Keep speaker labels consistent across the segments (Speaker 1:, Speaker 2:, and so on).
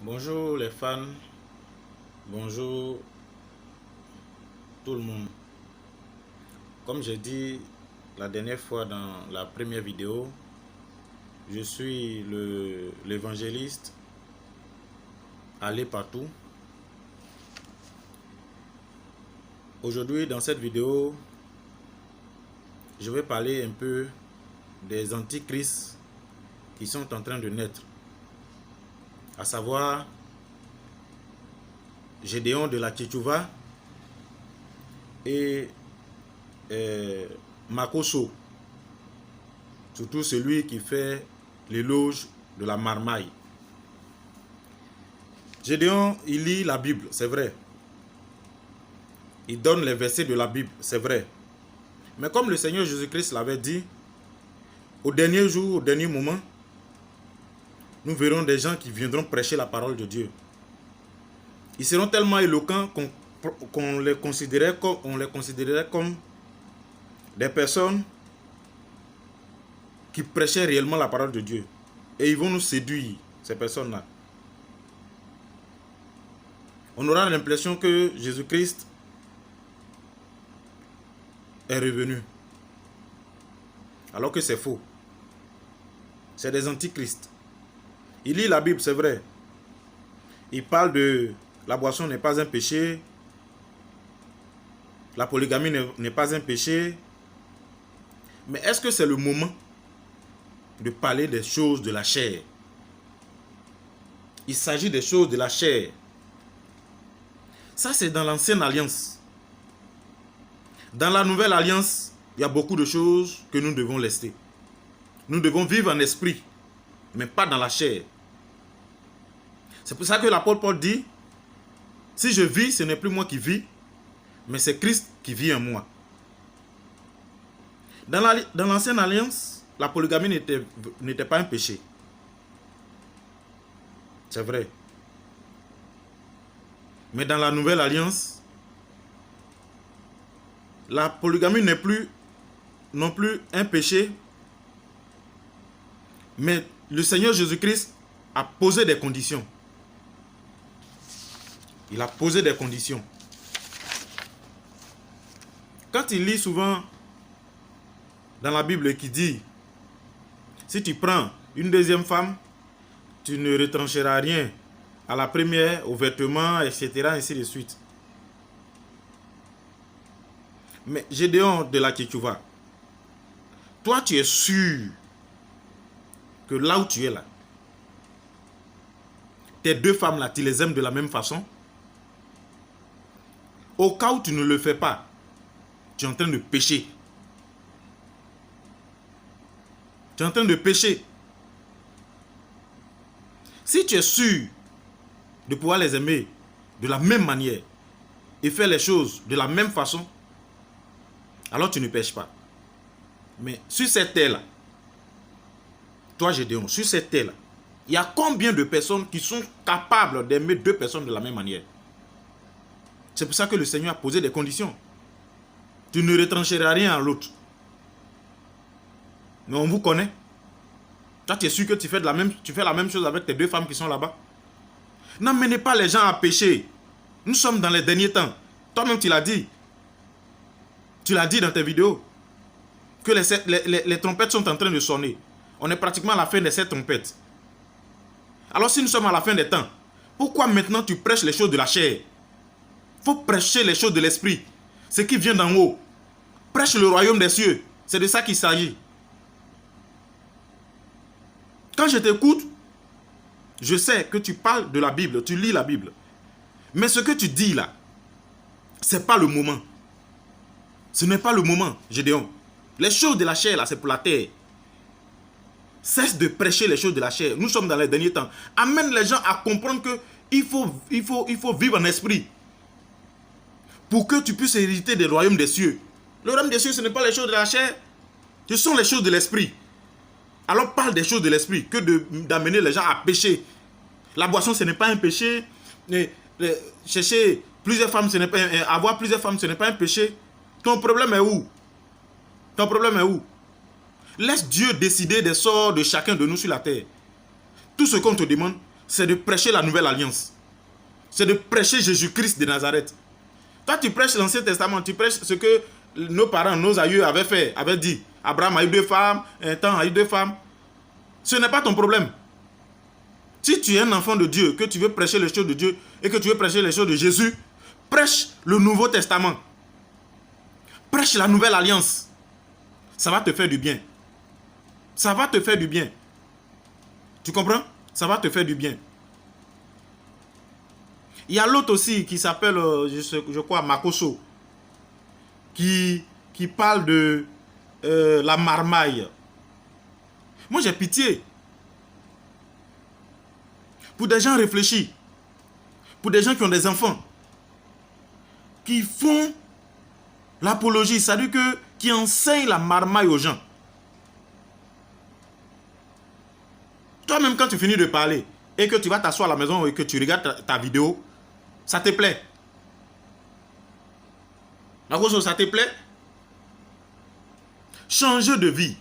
Speaker 1: Bonjour les fans, bonjour tout le monde. Comme j'ai dit la dernière fois dans la première vidéo, je suis l'évangéliste Allez Partout. Aujourd'hui dans cette vidéo, je vais parler un peu des antichrists qui sont en train de naître. À savoir Gédéon de la Tchétchouva et Makoso, surtout celui qui fait l'éloge de la marmaille. Gédéon, il lit la Bible, c'est vrai. Il donne les versets de la Bible, c'est vrai. Mais comme le Seigneur Jésus-Christ l'avait dit, au dernier jour, au dernier moment, nous verrons des gens qui viendront prêcher la parole de Dieu. Ils seront tellement éloquents qu'on les considérerait comme des personnes qui prêchaient réellement la parole de Dieu. Et ils vont nous séduire, ces personnes-là. On aura l'impression que Jésus-Christ est revenu. Alors que c'est faux. C'est des antichrists. Il lit la Bible, c'est vrai. Il parle de la boisson n'est pas un péché. La polygamie n'est pas un péché. Mais est-ce que c'est le moment de parler des choses de la chair? Il s'agit des choses de la chair. Ça, c'est dans l'ancienne alliance. Dans la nouvelle alliance, il y a beaucoup de choses que nous devons laisser. Nous devons vivre en esprit, mais pas dans la chair. C'est pour ça que l'apôtre Paul dit, si je vis, ce n'est plus moi qui vis, mais c'est Christ qui vit en moi. Dans l'ancienne alliance, la polygamie n'était pas un péché. C'est vrai. Mais dans la nouvelle alliance, la polygamie n'est plus non plus un péché. Mais le Seigneur Jésus-Christ a posé des conditions. Il a posé des conditions. Quand il lit souvent dans la Bible qui dit, si tu prends une deuxième femme, tu ne retrancheras rien à la première, au vêtement, etc., ainsi de suite. Mais Gédéon de la Tchétchouva, toi tu es sûr que là où tu es là, tes deux femmes là, tu les aimes de la même façon? Au cas où tu ne le fais pas, tu es en train de pécher. Tu es en train de pécher. Si tu es sûr de pouvoir les aimer de la même manière et faire les choses de la même façon, alors tu ne pêches pas. Mais sur cette terre-là, toi Gédéon, sur cette terre-là, il y a combien de personnes qui sont capables d'aimer deux personnes de la même manière? C'est pour ça que le Seigneur a posé des conditions. Tu ne retrancheras rien à l'autre. Mais on vous connaît. Toi, tu es sûr que tu fais la même chose avec tes deux femmes qui sont là-bas? N'amenez pas les gens à pécher. Nous sommes dans les derniers temps. Toi-même, tu l'as dit. Tu l'as dit dans tes vidéos. Que les trompettes sont en train de sonner. On est pratiquement à la fin de cette trompette. Alors si nous sommes à la fin des temps, pourquoi maintenant tu prêches les choses de la chair? Il faut prêcher les choses de l'esprit. Ce qui vient d'en haut. Prêche le royaume des cieux. C'est de ça qu'il s'agit. Quand je t'écoute, je sais que tu parles de la Bible, tu lis la Bible. Mais ce que tu dis là, ce n'est pas le moment. Ce n'est pas le moment, Gédéon. Les choses de la chair là, c'est pour la terre. Cesse de prêcher les choses de la chair. Nous sommes dans les derniers temps. Amène les gens à comprendre qu'il faut vivre en esprit. Pour que tu puisses hériter des royaumes des cieux. Le royaume des cieux, ce n'est pas les choses de la chair. Ce sont les choses de l'esprit. Alors parle des choses de l'esprit que d'amener les gens à pécher. La boisson, ce n'est pas un péché. Chercher plusieurs femmes, avoir plusieurs femmes, ce n'est pas un péché. Ton problème est où? Ton problème est où? Laisse Dieu décider des sorts de chacun de nous sur la terre. Tout ce qu'on te demande, c'est de prêcher la nouvelle alliance. C'est de prêcher Jésus-Christ de Nazareth. Toi, tu prêches l'Ancien Testament, tu prêches ce que nos parents, nos aïeux avaient fait, avaient dit. Abraham a eu 2 femmes, un temps a eu 2 femmes. Ce n'est pas ton problème. Si tu es un enfant de Dieu, que tu veux prêcher les choses de Dieu et que tu veux prêcher les choses de Jésus, prêche le Nouveau Testament. Prêche la nouvelle alliance. Ça va te faire du bien. Ça va te faire du bien. Tu comprends? Ça va te faire du bien. Il y a l'autre aussi qui s'appelle, je crois, Makoso, qui parle de la marmaille. Moi, j'ai pitié. Pour des gens réfléchis, pour des gens qui ont des enfants, qui font l'apologie, c'est-à-dire qui enseignent la marmaille aux gens. Toi-même, quand tu finis de parler et que tu vas t'asseoir à la maison et que tu regardes ta vidéo, ça te plaît? Ça te plaît? Changez de vie.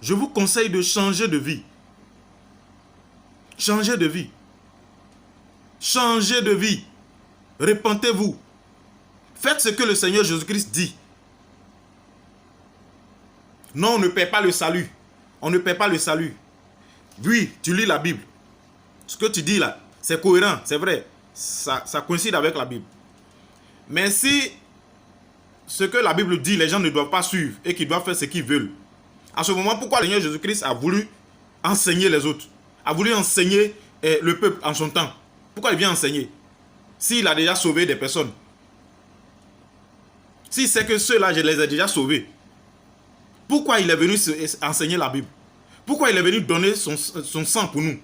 Speaker 1: Je vous conseille de changer de vie. Changez de vie. Changez de vie. Repentez-vous. Faites ce que le Seigneur Jésus-Christ dit. Non, on ne perd pas le salut. On ne perd pas le salut. Oui, tu lis la Bible. Ce que tu dis là, c'est cohérent, c'est vrai. Ça coïncide avec la Bible. Mais si ce que la Bible dit, les gens ne doivent pas suivre et qu'ils doivent faire ce qu'ils veulent, à ce moment, pourquoi le Seigneur Jésus-Christ a voulu enseigner les autres? A voulu enseigner le peuple en son temps? Pourquoi il vient enseigner? S'il a déjà sauvé des personnes. Si c'est que ceux-là, je les ai déjà sauvés. Pourquoi il est venu enseigner la Bible? Pourquoi il est venu donner son sang pour nous?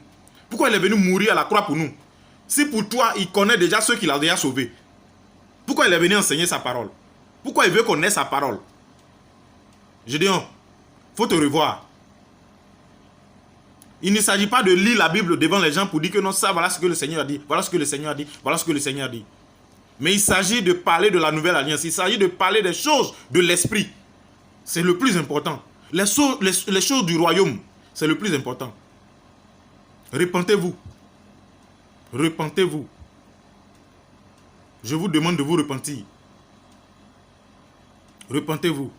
Speaker 1: Pourquoi il est venu mourir à la croix pour nous? Si pour toi, il connaît déjà ceux qu'il a déjà sauvés. Pourquoi il est venu enseigner sa parole? Pourquoi il veut qu'on ait sa parole? Je dis, il faut te revoir. Il ne s'agit pas de lire la Bible devant les gens pour dire que non, ça, voilà ce que le Seigneur a dit, voilà ce que le Seigneur a dit, voilà ce que le Seigneur a dit. Mais il s'agit de parler de la nouvelle alliance. Il s'agit de parler des choses de l'esprit. C'est le plus important. Les choses du royaume, c'est le plus important. Repentez-vous. Repentez-vous. Je vous demande de vous repentir. Repentez-vous.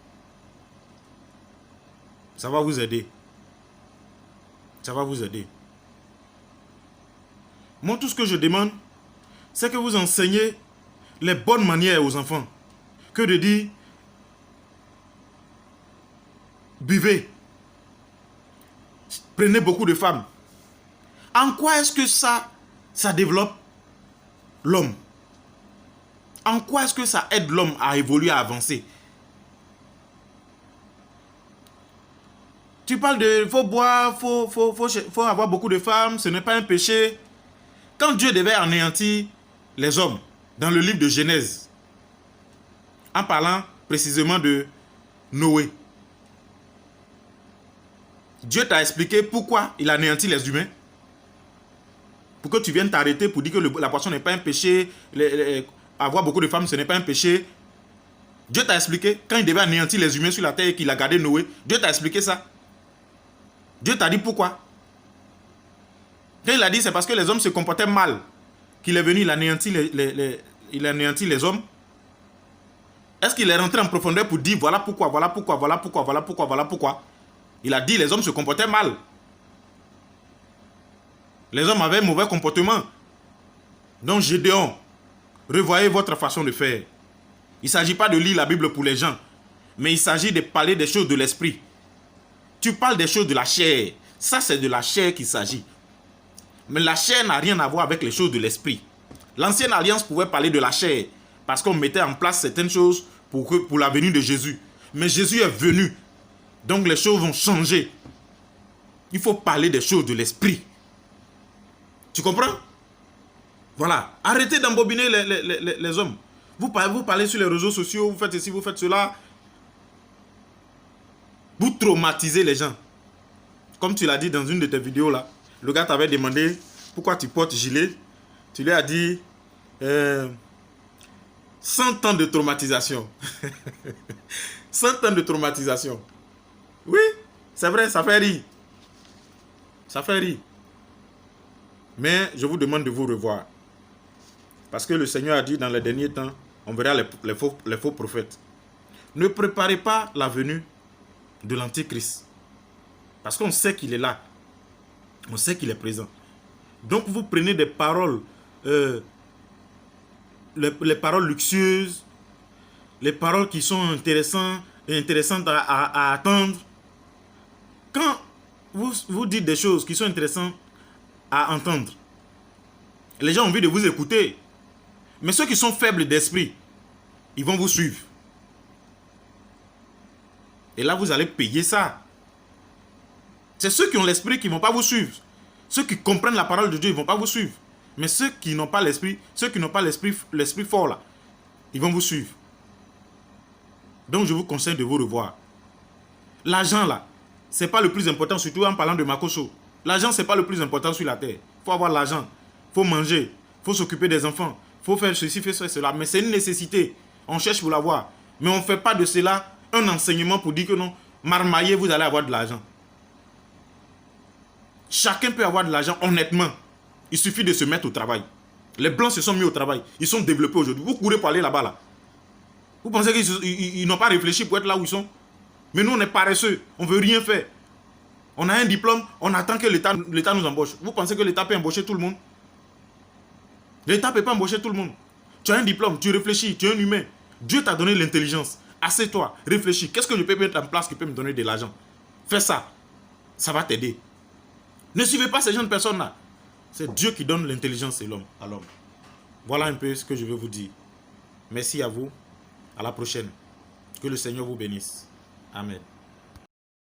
Speaker 1: Ça va vous aider. Ça va vous aider. Moi, tout ce que je demande, c'est que vous enseignez les bonnes manières aux enfants. Que de dire, buvez. Prenez beaucoup de femmes. En quoi est-ce que ça développe l'homme? En quoi est-ce que ça aide l'homme à évoluer, à avancer? Tu parles de faut boire, faut avoir beaucoup de femmes, ce n'est pas un péché. Quand Dieu devait anéantir les hommes dans le livre de Genèse, en parlant précisément de Noé, Dieu t'a expliqué pourquoi il anéantit les humains. Pour que tu viennes t'arrêter pour dire que la boisson n'est pas un péché, avoir beaucoup de femmes, ce n'est pas un péché. Dieu t'a expliqué, quand il devait anéantir les humains sur la terre et qu'il a gardé Noé, Dieu t'a expliqué ça. Dieu t'a dit pourquoi. Quand il a dit c'est parce que les hommes se comportaient mal qu'il est venu, il anéantit les hommes. Est-ce qu'il est rentré en profondeur pour dire voilà pourquoi, voilà pourquoi, voilà pourquoi, voilà pourquoi, voilà pourquoi? Il a dit les hommes se comportaient mal. Les hommes avaient un mauvais comportement. Donc Gédéon, revoyez votre façon de faire. Il ne s'agit pas de lire la Bible pour les gens, mais il s'agit de parler des choses de l'esprit. Tu parles des choses de la chair. Ça, c'est de la chair qu'il s'agit. Mais la chair n'a rien à voir avec les choses de l'esprit. L'ancienne alliance pouvait parler de la chair parce qu'on mettait en place certaines choses pour la venue de Jésus. Mais Jésus est venu. Donc les choses vont changer. Il faut parler des choses de l'esprit. Tu comprends? Voilà. Arrêtez d'embobiner les hommes. Vous parlez sur les réseaux sociaux, vous faites ceci, vous faites cela. Vous traumatisez les gens. Comme tu l'as dit dans une de tes vidéos là, le gars t'avait demandé pourquoi tu portes gilet. Tu lui as dit 100 ans de traumatisation. 100 ans de traumatisation. Oui, c'est vrai, ça fait rire. Ça fait rire. Mais je vous demande de vous revoir. Parce que le Seigneur a dit dans les derniers temps, on verra les faux prophètes. Ne préparez pas la venue de l'Antichrist. Parce qu'on sait qu'il est là. On sait qu'il est présent. Donc vous prenez des paroles, les paroles luxueuses, les paroles qui sont intéressantes à attendre. Quand vous dites des choses qui sont intéressantes à entendre, les gens ont envie de vous écouter. Mais ceux qui sont faibles d'esprit, ils vont vous suivre. Et là, vous allez payer ça. C'est ceux qui ont l'esprit qui ne vont pas vous suivre. Ceux qui comprennent la parole de Dieu, ils ne vont pas vous suivre. Mais ceux qui n'ont pas l'esprit, l'esprit fort là, ils vont vous suivre. Donc je vous conseille de vous revoir. L'argent là, ce n'est pas le plus important, surtout en parlant de Makoso. L'argent, ce n'est pas le plus important sur la terre. Il faut avoir l'argent, il faut manger, il faut s'occuper des enfants, il faut faire ceci, faire cela. Mais c'est une nécessité. On cherche pour l'avoir. Mais on ne fait pas de cela un enseignement pour dire que non, marmaillez, vous allez avoir de l'argent. Chacun peut avoir de l'argent honnêtement. Il suffit de se mettre au travail. Les Blancs se sont mis au travail. Ils sont développés aujourd'hui. Vous courez pour aller là-bas. Là. Vous pensez qu'ils n'ont pas réfléchi pour être là où ils sont? Mais nous, on est paresseux. On ne veut rien faire. On a un diplôme. On attend que l'État nous embauche. Vous pensez que l'État peut embaucher tout le monde? L'État ne peut pas embaucher tout le monde. Tu as un diplôme. Tu réfléchis. Tu es un humain. Dieu t'a donné l'intelligence. Assieds-toi. Réfléchis. Qu'est-ce que je peux mettre en place qui peut me donner de l'argent? Fais ça. Ça va t'aider. Ne suivez pas ces jeunes personnes-là. C'est Dieu qui donne l'intelligence à l'homme. Voilà un peu ce que je veux vous dire. Merci à vous. À la prochaine. Que le Seigneur vous bénisse. Amen.